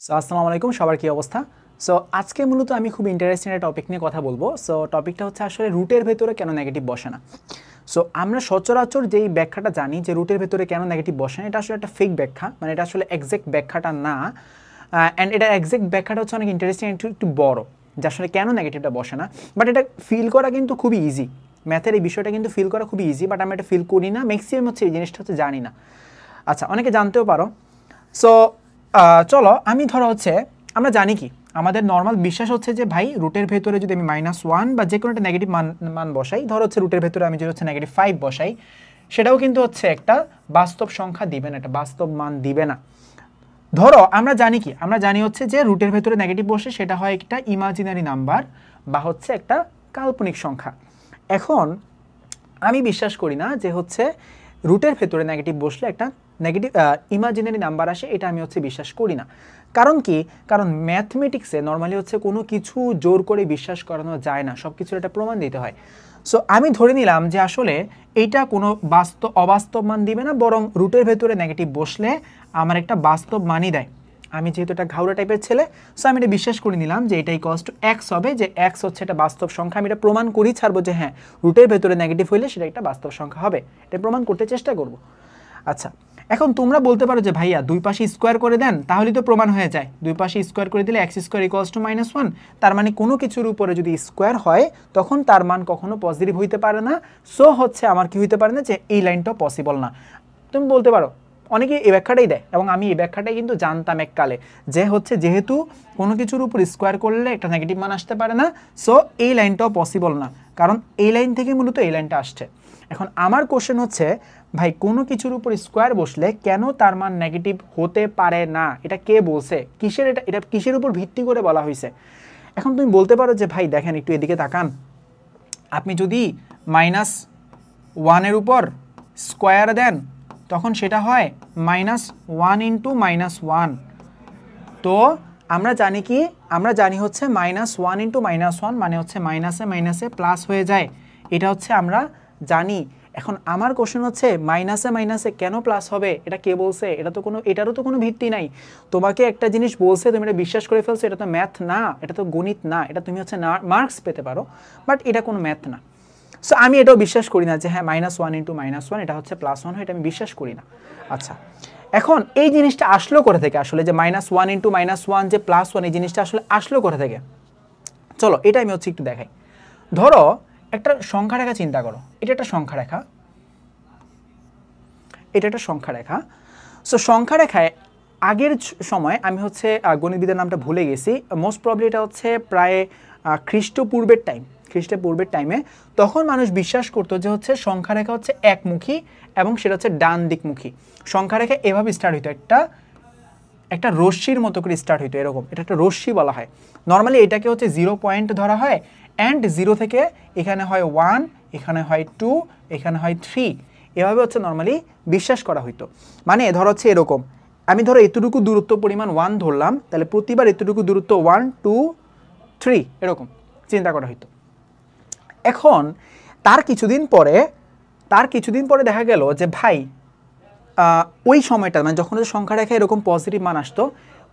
So আসসালামু আলাইকুম, সবার কি অবস্থা? সো আজকে মূলত আমি খুব ইন্টারেস্টিং একটা টপিক নিয়ে কথা বলবো। সো টপিকটা হচ্ছে আসলে রুটের ভেতরে কেন নেগেটিভ বসে না। সো আমরা সচরাচর যেই ব্যাখ্যাটা জানি যে রুটের ভেতরে কেন নেগেটিভ বসে না, এটা আসলে একটা ফেক ব্যাখ্যা, মানে এটা আসলে এক্সাক্ট ব্যাখ্যাটা না। অ্যান্ড এটা এক্সাক্ট ব্যাখ্যাটা হচ্ছে অনেক ইন্টারেস্টিং, একটু বড়, যে আসলে কেন নেগেটিভটা বসে না। বাট এটা ফিল করা কিন্তু খুবই ইজি, ম্যাথের এই বিষয়টা কিন্তু ফিল করা খুবই ইজি, বাট আমি এটা ফিল করি না, ম্যাক্সিমাম হচ্ছে এই জিনিসটা হচ্ছে জানি না। আচ্ছা, অনেকে জানতেও পারো। সো চলো আমি ধরো হচ্ছে আমরা জানি কি, আমাদের নর্মাল বিশ্বাস হচ্ছে যে ভাই রুটের ভেতরে যদি আমি -1 বা যে কোনো একটা নেগেটিভ মান বসাই, ধরো হচ্ছে রুটের ভেতরে আমি যদি হচ্ছে -5 বসাই, সেটাও কিন্তু হচ্ছে একটা বাস্তব সংখ্যা দিবে না, একটা বাস্তব মান দিবে না। ধরো আমরা জানি কি, আমরা জানি হচ্ছে যে রুটের ভেতরে নেগেটিভ বসে সেটা হয় একটা ইমাজিনারি নাম্বার বা হচ্ছে একটা কাল্পনিক সংখ্যা। এখন আমি বিশ্বাস করি না যে হচ্ছে রুটের ভেতরে নেগেটিভ বসলে একটা নেগেটিভ ইমাজিনারি নাম্বার আসে, এটা আমি হচ্ছে বিশ্বাস করি না। কারণ কি, কারণ ম্যাথমেটিক্সে নর্মালি হচ্ছে কোনো কিছু জোর করে বিশ্বাস করানো যায় না, সব কিছুর একটা প্রমাণ দিতে হয়। সো আমি ধরে নিলাম যে আসলে এইটা কোনো অবাস্তব মান দিবে না, বরং রুটের ভেতরে নেগেটিভ বসলে আমার একটা বাস্তব মানই দেয়। আমি যেহেতু একটা ঘাউড়া টাইপের ছেলে, সো আমি এটা বিশ্বাস করে নিলাম যে এটা ইকুয়ালস টু x হবে, যে x হচ্ছে একটা বাস্তব সংখ্যা। আমি এটা প্রমাণ করি ছাড়বো যে হ্যাঁ রুটের ভেতরে নেগেটিভ হইলে সেটা একটা বাস্তব সংখ্যা হবে, এটা প্রমাণ করতে চেষ্টা করব। আচ্ছা, এখন তোমরা বলতে পারো যে ভাইয়া দুই পাশে স্কোয়ার করে দেন, তাহলেই তো প্রমাণ হয়ে যায়। দুই পাশে স্কোয়ার করে দিলে x² ইকুয়ালস টু -1, তার মানে কোনো কিছুর উপরে যদি স্কোয়ার হয় তখন তার মান কখনো পজিটিভ হইতে পারে না। সো হচ্ছে আমার কি হইতে পারে না, যে এই লাইনটাও পসিবল না। তুমি বলতে পারো, অনেকে এই ব্যাখ্যাটাই দেয়, এবং আমি এই ব্যাখ্যাটাই কিন্তু জানতাম এককালে, যে হচ্ছে যেহেতু কোনো কিছুর উপর স্কোয়ার করলে একটা নেগেটিভ মান আসতে পারে না, সো এই লাইনটাও পসিবল না, কারণ এই লাইন থেকে মূলত এই লাইনটা আসছে। এখন আমার কোশ্চেন হচ্ছে, ভাই কোনো কিছুর উপর স্কোয়ার বসলে কেন তার মান নেগেটিভ হতে পারে না? এটা কে বলছে? কিসের এটা কিসের উপর ভিত্তি করে বলা হয়েছে? এখন তুমি বলতে পারো যে ভাই দেখেন একটু এদিকে তাকান, আপনি যদি -1 উপর স্কোয়ার দেন তখন সেটা হয় -1 ইন্টু -1। তো আমরা জানি কি, আমরা জানি হচ্ছে -1 ইন্টু -1 মানে হচ্ছে মাইনাসে মাইনাসে প্লাস হয়ে যায়, এটা হচ্ছে আমরা জানি। এখন আমার কোশ্চেন হচ্ছে মাইনাসে মাইনাসে কেন প্লাস হবে, এটা কে বলছে? এটারও তো কোনো ভিত্তি নাই। তোমাকে একটা জিনিস বলছে, তুমি এটা বিশ্বাস করে ফেলছো, এটা তো ম্যাথ না, এটা তো গণিত না, এটা তুমি হচ্ছে না মার্কস পেতে পারো, বাট এটা কোনো ম্যাথ না। সো আমি এটাও বিশ্বাস করি না যে হ্যাঁ -1 ইন্টু -1 এটা হচ্ছে +1 হয়, এটা আমি বিশ্বাস করি না। আচ্ছা, এখন এই জিনিসটা আসলো কোথা থেকে, আসলে যে -1 ইন্টু -1 যে +1, এই জিনিসটা আসলে আসলো কোথা থেকে? চলো এটা আমি হচ্ছে একটু দেখাই। ধরো একটা সংখ্যা রেখা চিন্তা করো, এটা একটা সংখ্যা রেখা, এটা একটা সংখ্যা রেখা। সো সংখ্যা রেখায় আগের সময়, আমি হচ্ছে গণিতবিদের নামটা ভুলে গেছি, মোস্ট প্রবলি এটা হচ্ছে প্রায় খ্রিস্টপূর্বের টাইমে, তখন মানুষ বিশ্বাস করতো যে হচ্ছে সংখ্যা রেখা হচ্ছে একমুখী এবং সেটা হচ্ছে ডান দিকমুখী। সংখ্যা রেখা এভাবে স্টার্ট হইতো, একটা রশ্মির মতো করে স্টার্ট হইতো, এরকম, এটা একটা রশ্মি বলা হয়। নর্মালি এটাকে হচ্ছে 0 পয়েন্ট ধরা হয়, অ্যান্ড 0 থেকে এখানে হয় 1, এখানে হয় 2, এখানে হয় 3, এভাবে হচ্ছে নর্মালি বিশ্বাস করা হইতো। মানে ধর হচ্ছে এরকম, আমি ধরো এতটুকু দূরত্ব পরিমাণ 1 ধরলাম, তাহলে প্রতিবার এতটুকু দূরত্ব 1 2 3 এরকম চিন্তা করা হইতো। এখন তার কিছুদিন পরে দেখা গেল যে ভাই ওই সময়টা, মানে যখন সংখ্যা রেখা এরকম পজিটিভ মান আসতো,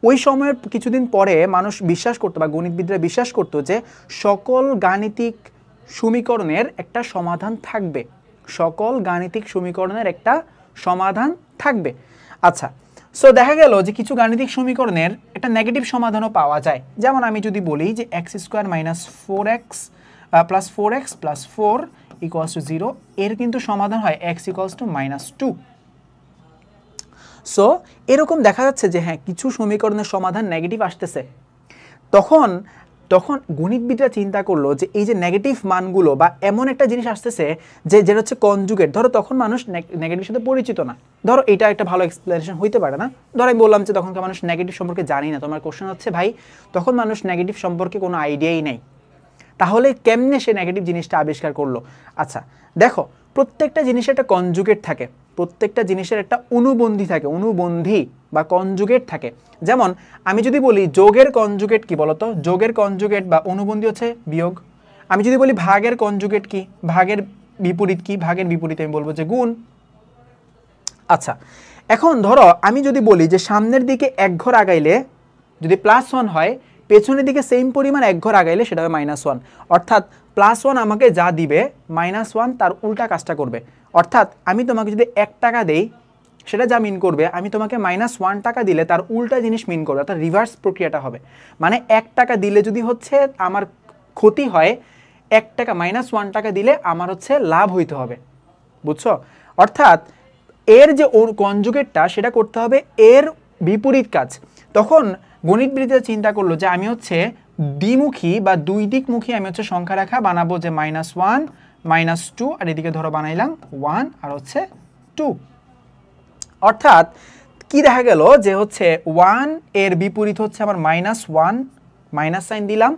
ওই সময়ের কিছুদিন পরে মানুষ বিশ্বাস করতো বা গণিতবিদরা বিশ্বাস করতো যে সকল গাণিতিক সমীকরণের একটা সমাধান থাকবে, সকল গাণিতিক সমীকরণের একটা সমাধান থাকবে। আচ্ছা, সো দেখা গেল যে কিছু গাণিতিক সমীকরণের একটা নেগেটিভ সমাধানও পাওয়া যায়। যেমন আমি যদি বলি যে x² - 4x + 4x + 4 = 0, এর কিন্তু সমাধান হয় x = -2। সো এরকম দেখা যাচ্ছে যে হ্যাঁ কিছু সমীকরণের সমাধান নেগেটিভ আসতেছে। তখন গণিতবিদরা চিন্তা করলো যে এই যে নেগেটিভ মানগুলো বা এমন একটা জিনিস আসতেছে যেটা হচ্ছে কনজুগেট। ধরো তখন মানুষ নেগেটিভের সাথে পরিচিত না, ধরো এটা একটা ভালো এক্সপ্লেনেশন হইতে পারে না। ধরো আমি বললাম যে তখনকার মানুষ নেগেটিভ সম্পর্কে জানি না, তোমার কোশ্চেন হচ্ছে ভাই তখন মানুষ নেগেটিভ সম্পর্কে কোনো আইডিয়াই নেই, তাহলে কেমনে সে নেগেটিভ জিনিসটা আবিষ্কার করলো? আচ্ছা দেখো, প্রত্যেকটা জিনিসের একটা কনজুগেট থাকে, প্রত্যেকটা জিনিসের একটা অনুবন্ধী থাকে, অনুবন্ধী বা কনজুগেট থাকে। যেমন আমি যদি বলি যোগের কনজুগেট কি বলতো, যোগের কনজুগেট বা অনুবন্ধী হচ্ছে বিয়োগ। আমি যদি বলি ভাগের কনজুগেট কি, ভাগের বিপরীত কি, ভাগের বিপরীত আমি বলবো যে গুণ। আচ্ছা, এখন ধরো আমি যদি বলি যে সামনের দিকে এক ঘর আগাইলে যদি +1 হয় পেছনের দিকে সেম পরিমাণ এক ঘর আগাইলে সেটা হবে -1, অর্থাৎ +1 আমাকে যা দিবে -1 তার উল্টা কাজটা করবে। অর্থাৎ আমি তোমাকে যদি 1 টাকা দেই সেটা যা মিন করবে, আমি তোমাকে -1 টাকা দিলে তার উল্টা জিনিস মিন করবে, অর্থাৎ রিভার্স প্রক্রিয়াটা হবে। মানে 1 টাকা দিলে যদি হচ্ছে আমার ক্ষতি হয়, 1 টাকা -1 টাকা দিলে আমার হচ্ছে লাভ হইতে হবে, বুঝছো? অর্থাৎ এর যে কনজুগেটটা সেটা করতে হবে এর বিপরীত কাজ। তখন গণিতবিদরা চিন্তা করলো যে আমি হচ্ছে দ্বিমুখী বা দুই দিকমুখী আমি হচ্ছে সংখ্যা রেখা বানাবো, যে -1 -2 আর এদিকে ধরো বানাইলাম 1 আর হচ্ছে 2। অর্থাৎ কি দেখা গেল যে হচ্ছে 1 এর বিপরীত হচ্ছে আমার -1 মাইনাস সাইন দিলাম,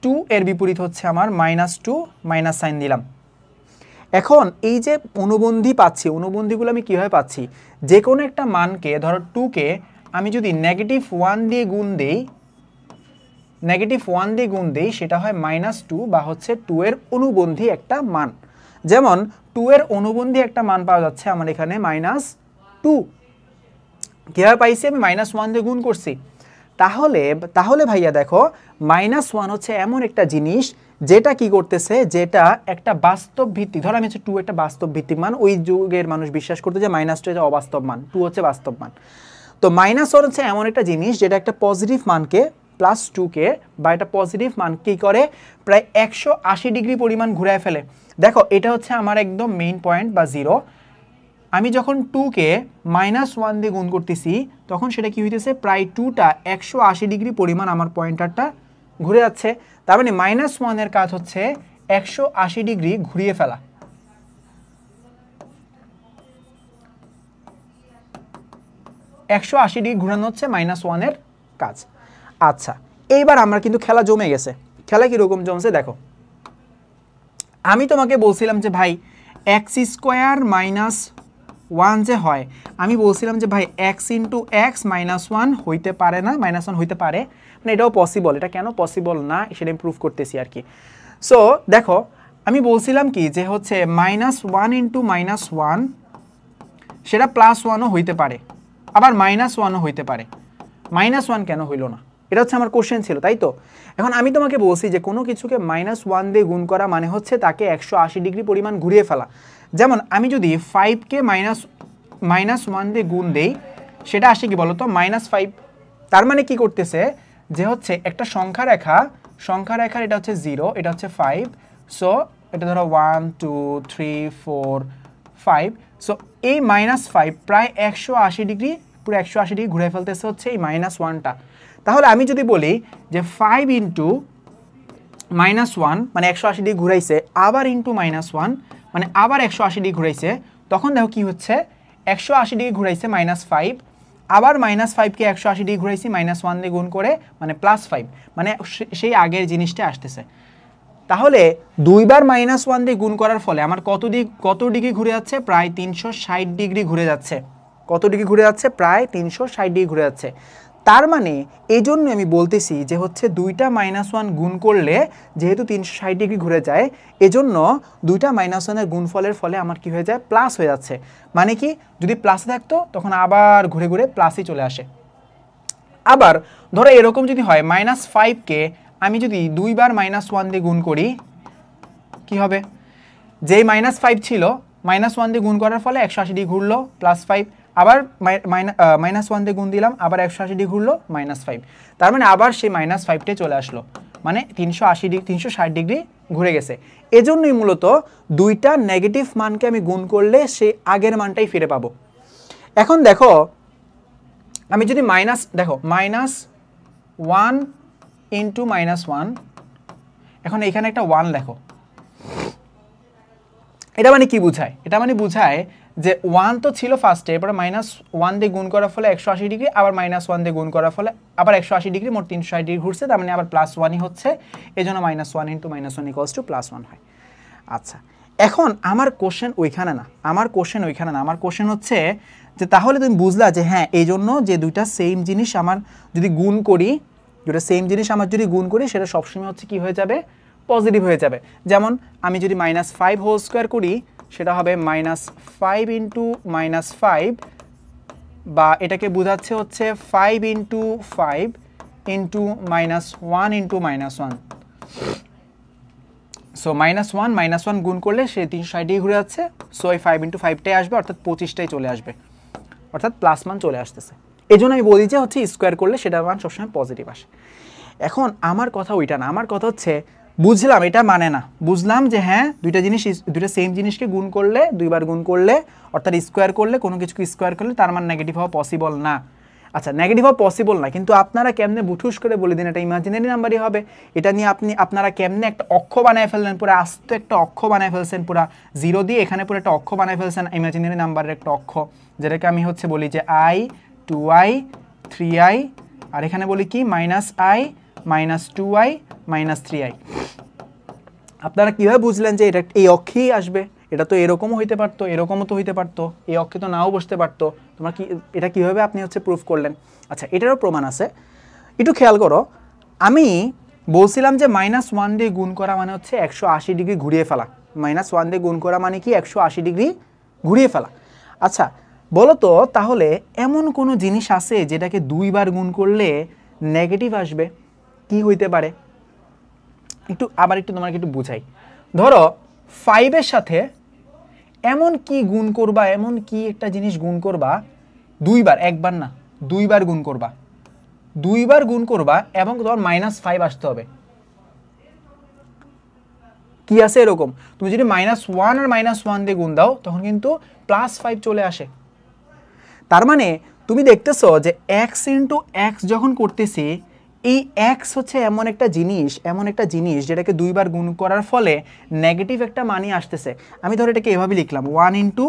2 এর বিপরীত হচ্ছে আমার -2 মাইনাস সাইন দিলাম। এখন এই যে অনুবন্ধী পাচ্ছি, অনুবন্ধীগুলো আমি কীভাবে পাচ্ছি? যে কোনো একটা মানকে ধরো 2কে আমি যদি -1 দিয়ে গুণ দেই, সেটা হয় -2 বা হচ্ছে 2 এর অনুবন্ধী একটা মান। যেমন 2 এর অনুবন্ধী একটা মান পাওয়া যাচ্ছে আমার এখানে -2। কীভাবে পাইছি? আমি -1 দিয়ে গুণ করছি। তাহলে ভাইয়া দেখো, -1 হচ্ছে এমন একটা জিনিস যেটা কি করতেছে, যেটা একটা বাস্তব ভিত্তিক, ধরো আমি হচ্ছে 2 একটা বাস্তব ভিত্তিক মান, ওই যুগের মানুষ বিশ্বাস করতো যে -2 হচ্ছে অবাস্তব মান, 2 হচ্ছে বাস্তব মান। তো -1 হচ্ছে এমন একটা জিনিস যেটা একটা পজিটিভ মানকে +2কে বা একটা পজিটিভ মান কি করে, প্রায় 180 ডিগ্রি পরিমাণ ঘুরায় ফেলে। দেখো এটা হচ্ছে আমার একদম মেইন পয়েন্ট বা 0। আমি যখন 2কে -1 দিয়ে গুণ করতেছি তখন সেটা কি হইতেছে, প্রায় 2টা 180 ডিগ্রি পরিমাণ আমার পয়েন্টারটা ঘুরে যাচ্ছে। তার মানে -1 এর কাজ হচ্ছে 180 ডিগ্রি ঘুরিয়ে ফেলা। -180 ঘুরানো হচ্ছে -1 এর কাজ। আচ্ছা, এইবার আমরা কিন্তু খেলা জমে গেছে। খেলা কীরকম জমছে দেখো, আমি তোমাকে বলছিলাম যে ভাই x² - 1 যে হয়, আমি বলছিলাম যে ভাই x × x -1 হইতে পারে না, -1 হইতে পারে, মানে এটাও পসিবল। এটা কেন পসিবল না সেটা আমি প্রুফ করতেছি আর কি। সো দেখো আমি বলছিলাম কি যে হচ্ছে -1 × -1 সেটা +1ও হইতে পারে, আবার -1ও হইতে পারে। -1 কেন হইল না, এটা হচ্ছে আমার কোশ্চেন ছিল, তাই তো? এখন আমি তোমাকে বলছি যে কোনো কিছুকে -1 দিয়ে গুণ করা মানে হচ্ছে তাকে 180 ডিগ্রি পরিমাণ ঘুরিয়ে ফেলা। যেমন আমি যদি 5কে -1 দিয়ে গুণ দেই, সেটা আসে কি বলতো, -5। তার মানে কি করতেছে যে হচ্ছে একটা সংখ্যা রেখার এটা হচ্ছে 0, এটা হচ্ছে 5। সো এটা ধরো 1 2 3 4 5। সো এই -5 প্রায় 180 ডিগ্রি, পুরো 180 ডিগ্রি ঘুরে ফেলতেছে হচ্ছে এই -1টা। তাহলে আমি যদি বলি যে 5 × -1 মানে 180 ডিগ্রি ঘুরাইছে, আবার ×-1 মানে আবার 180 ডিগ্রি ঘুরাইছে, তখন দেখো কি হচ্ছে, 180 ডিগ্রি ঘুরাইছে -5, আবার -5কে 180 ডিগ্রি ঘুরাইছি -1 দিয়ে গুণ করে, মানে +5, মানে সেই আগের জিনিসটা আসতেছে। তাহলে দুইবার -1 দিয়ে গুণ করার ফলে আমার কত ডিগ্রি ঘুরে যাচ্ছে, প্রায় 360 ডিগ্রি ঘুরে যাচ্ছে। কত ডিগ্রি ঘুরে যাচ্ছে? প্রায় 360 ডিগ্রি ঘুরে যাচ্ছে। তার মানে এই জন্য আমি বলতেছি যে হচ্ছে দুইটা -1 গুণ করলে যেহেতু 360 ডিগ্রি ঘুরে যায়, এজন্য দুইটা -1 এর গুণফলের ফলে আমার কি হয়ে যায়, প্লাস হয়ে যাচ্ছে। মানে কি, যদি প্লাসে থাকতো তখন আবার ঘুরে ঘুরে প্লাসই চলে আসে। আবার ধরো এরকম যদি হয়, -5কে আমি যদি দুইবার -1 দিয়ে গুণ করি, কি হবে, যেই -5 ছিল -1 দিয়ে গুণ করার ফলে 180 ডিগ্রি ঘুরলো, +5, আবার -1 দিয়ে গুণ দিলাম, আবার 180 ডিগ্রি ঘুরলো, -5। তার মানে আবার সেই -5টাই চলে আসলো, মানে 360 ডিগ্রি ঘুরে গেছে। এজন্যই মূলত দুইটা নেগেটিভ মানকে আমি গুণ করলে সেই আগের মানটাই ফিরে পাবো। এখন দেখো আমি যদি দেখো -1 × -1, এখন এখানে একটা 1 লেখো। এটা মানে কি বোঝায়? এটা মানে বোঝায় যে 1 তো ছিল ফার্স্টে, এরপরে -1 দিয়ে গুণ করার ফলে 180 ডিগ্রি, আবার -1 দিয়ে গুণ করার ফলে আবার 180 ডিগ্রি, মোট 360 ডিগ্রি ঘুরছে, তার মানে আবার +1ই হচ্ছে, এই জন্য -1 × -1 = +1 হয়। আচ্ছা, এখন আমার কোশ্চেন ওইখানে না, আমার কোশ্চেন হচ্ছে যে তাহলে তুমি বুঝলা যে হ্যাঁ, এই জন্য যে দুইটা সেম জিনিস আমার যদি গুণ করি, সেটা সবসময় হচ্ছে কি হয়ে যাবে, পজিটিভ হয়ে যাবে। যেমন আমি যদি -5² করি, সেটা হবে -5 × -5, বা এটাকে বোঝাচ্ছে হচ্ছে 5 × 5 ইন্টু -1 ইন্টু -1। সো -1 গুণ করলে সে 360 ডিগ্রি ঘুরে যাচ্ছে। সো এই 5 ইন্টু 5টাই আসবে, অর্থাৎ 25টাই চলে আসবে, অর্থাৎ প্লাস মান চলে আসতেছে। এই জন্য আমি বলি যে হচ্ছে স্কোয়ার করলে সেটার মান সবসময় পজিটিভ আসে। এখন আমার কথা ওইটা না, আমার কথা হচ্ছে বুঝলাম এটা মানে না, বুঝলাম যে হ্যাঁ দুইটা সেম জিনিসকে গুণ করলে, দুইবার গুণ করলে অর্থাৎ স্কোয়ার করলে, কোনো কিছুকে স্কোয়ার করলে তার মান নেগেটিভ হওয়া পসিবল না। আচ্ছা, নেগেটিভ হওয়া পসিবল না, কিন্তু আপনারা কেমনে বুঠুস করে বলে দিন এটা ইমাজিনারি নাম্বারই হবে। এটা নিয়ে আপনারা কেমনে একটা অক্ষ বানায় ফেললেন, পুরো আস্ত একটা অক্ষ বানায় ফেলছেন, পুরো 0 দিয়ে এখানে পুরো একটা অক্ষ বানায় ফেলছেন, ইমাজিনারি নাম্বারের একটা অক্ষ, যেটাকে আমি হচ্ছে বলি যে i 2i 3i, আর এখানে বলি কি -i -2i -3i। আপনারা কীভাবে বুঝলেন যে এটা এই অক্ষেই আসবে? এটা তো এরকমও হইতে পারতো, এরকমও তো হইতে পারতো, এই অক্ষে তো নাও বসতে পারতো। তোমরা কি এটা কীভাবে আপনি হচ্ছে প্রুফ করলেন? আচ্ছা, এটারও প্রমাণ আছে, একটু খেয়াল করো। আমি বলছিলাম যে -1 দিয়ে গুণ করা মানে হচ্ছে 180 ডিগ্রি ঘুরিয়ে ফেলা। -1 দিয়ে গুণ করা মানে কি 180 ডিগ্রি ঘুরিয়ে ফেলা। আচ্ছা বলো তো, তাহলে এমন কোনো জিনিস আছে যেটাকে দুইবার গুণ করলে নেগেটিভ আসবে? কি হইতে পারে? একটু তোমাকে একটু বুঝাই। ধরো 5-এর সাথে এমন কি গুণ করবা, এমন কি একটা জিনিস গুণ করবা দুইবার, একবার না দুইবার গুণ করবা, এবং তোমার -5 আসতে হবে। কি আছে এরকম? তুমি যদি -1 আর -1 দিয়ে গুণ দাও তখন কিন্তু +5 চলে আসে। তার মানে তুমি দেখতেছো যে x ইন্টু x যখন করতেছি, এই x হচ্ছে এমন একটা জিনিস যেটাকে দুইবার গুণ করার ফলে নেগেটিভ একটা মানই আসতেছে। আমি ধরো এটাকে এভাবে লিখলাম 1 ইন্টু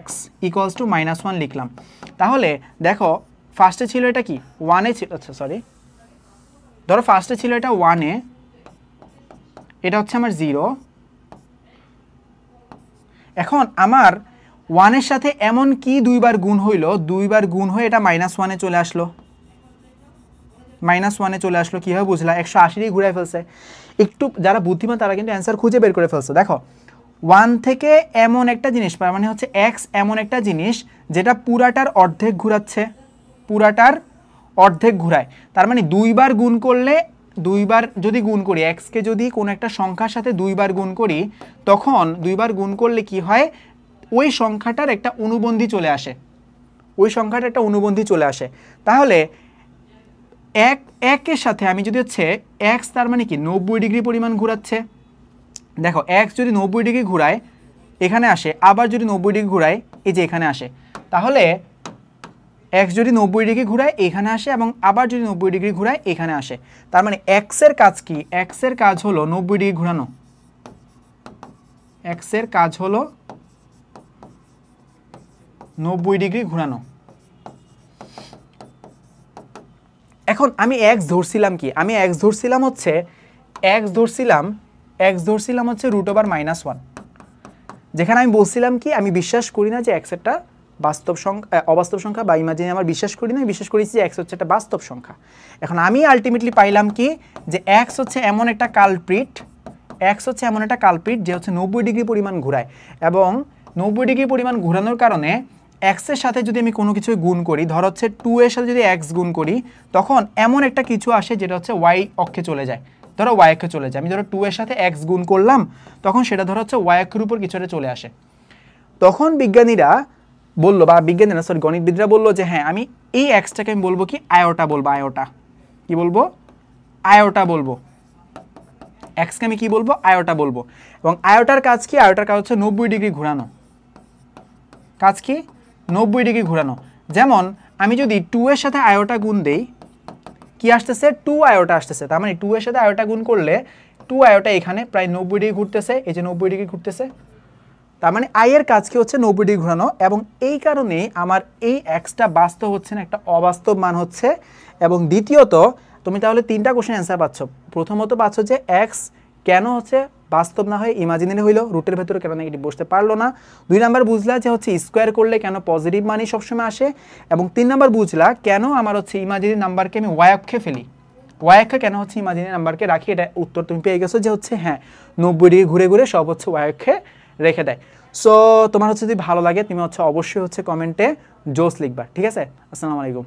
x ইকুয়ালস টু -1 লিখলাম। তাহলে দেখো ফার্স্টে ছিল এটা কি 1-এ ছিল, আচ্ছা সরি, ধরো ফার্স্টে ছিল এটা 1-এ, এটা হচ্ছে আমার 0। এখন আমার 1-এর সাথে এমন কি দুইবার গুণ হইলো, দুইবার গুণ হয়ে এটা -1-এ চলে আসলো, -1-এ চলে আসলো। কীভাবে বুঝলা? 180 ডিগ্রি ঘুরে ফেলছে। একটু যারা বুদ্ধিমান তারা কিন্তু অ্যান্সার খুঁজে বের করে ফেলছে। দেখো 1 থেকে এমন একটা জিনিস, মানে হচ্ছে x এমন একটা জিনিস যেটা পুরাটার অর্ধেক ঘুরাচ্ছে, পুরাটার অর্ধেক ঘুরায়। তার মানে দুইবার গুণ করলে, দুইবার যদি গুণ করি এক্সকে, যদি কোনো একটা সংখ্যার সাথে দুইবার গুণ করি, তখন দুইবার গুণ করলে কি হয়, ওই সংখ্যাটার একটা অনুবন্ধী চলে আসে, তাহলে একের সাথে আমি যদি হচ্ছে x, তার মানে কি 90 ডিগ্রি পরিমাণ ঘুরাচ্ছে। দেখো x যদি 90 ডিগ্রি ঘুরায় এখানে আসে, আবার যদি 90 ডিগ্রি ঘুরায় এই যে এখানে আসে, তাহলে x যদি 90 ডিগ্রি ঘুরায় এখানে আসে, এবং আবার যদি 90 ডিগ্রি ঘুরায় এখানে আসে। তার মানে x এর কাজ কি? x এর কাজ হলো 90 ডিগ্রি ঘুরানো। x এর কাজ হলো 90 ডিগ্রি ঘুরানো। এখন আমি x ধরছিলাম কি? আমি x ধরছিলাম হচ্ছে √/-1, যেখানে আমি বলছিলাম কি আমি বিশ্বাস করি না যে x একটা বাস্তব সংখ্যা, অবাস্তব সংখ্যা বা ইমাজিনারি, আমার বিশ্বাস করি না, বিশ্বাস করেছি যে x হচ্ছে একটা বাস্তব সংখ্যা। এখন আমি আলটিমেটলি পাইলাম কি যে x হচ্ছে এমন একটা কালপ্রিট, যে হচ্ছে 90 ডিগ্রি পরিমাণ ঘুরায়, এবং 90 ডিগ্রি পরিমাণ ঘোরানোর কারণে x এর সাথে যদি আমি কোনো কিছু গুণ করি, ধর হচ্ছে 2 এর সাথে যদি x গুণ করি, তখন এমন একটা কিছু আসে যেটা হচ্ছে y অক্ষে চলে যায়। ধরো y অক্ষে চলে যায়, আমি ধরো 2 এর সাথে x গুণ করলাম, তখন সেটা ধরো হচ্ছে y অক্ষের উপর কিছুটা চলে আসে। তখন বিজ্ঞানীরা বললো, বা বিজ্ঞানীরা সরি গণিতবিদরা বললো যে হ্যাঁ আমি এই xটাকে আমি বলবো কি আয়োটা বলবো, কি বলবো? আয়োটা বলবো। এক্সকে আমি কি বলবো? আয়োটা বলবো। এবং আয়োটার কাজ কি? আয়োটার কাজ হচ্ছে 90 ডিগ্রি ঘোরানো। কাজ কি? 90 ডিগ্রি ঘোরানো। যেমন আমি যদি 2 এর সাথে আয়োটা গুণ দেই, কি আসতেছে? 2 আয়োটা আসতেছে। তার মানে 2 এর সাথে আয়োটা গুণ করলে 2 আয়োটা এখানে প্রায় 90 ডিগ্রি ঘুরতেছে, এই যে 90 ডিগ্রি ঘুরতেছে। তার মানে আই এর কাজ কি হচ্ছে 90 ডিগ্রি ঘোরানো, এবং এই কারণেই আমার এই এক্সটা বাস্তব হচ্ছে না, একটা অবাস্তব মান হচ্ছে। এবং দ্বিতীয়ত তুমি তাহলে 3টা কোশ্চেন অ্যান্সার পাচ্ছ। প্রথমত পাচ্ছ যে এক্স কেন হচ্ছে বাস্তব না হয়ে ইমাজিনারি হইলো, রুটের ভেতরে কেন নেগেটিভ বসতে পারলো না। 2 নাম্বার বুঝলা যে হচ্ছে স্কোয়ার করলে কেন পজিটিভ মানই সবসময় আসে। এবং 3 নাম্বার বুঝলা কেন আমার হচ্ছে ইমাজিনারি নাম্বারকে আমি ওয়াই অক্ষে ফেলি, ওয়াই অক্ষে কেন হচ্ছে ইমাজিনারি নাম্বারকে রাখি। এটা উত্তর তুমি পেয়ে গেছো যে হচ্ছে হ্যাঁ 90 ডিগ্রি ঘুরে ঘুরে সব হচ্ছে ওয়াই অক্ষে রেখে দেয়। সো তোমার হচ্ছে যদি ভালো লাগে তুমি হচ্ছে অবশ্যই হচ্ছে কমেন্টে জোস লিখবা, ঠিক আছে? আসসালামু আলাইকুম।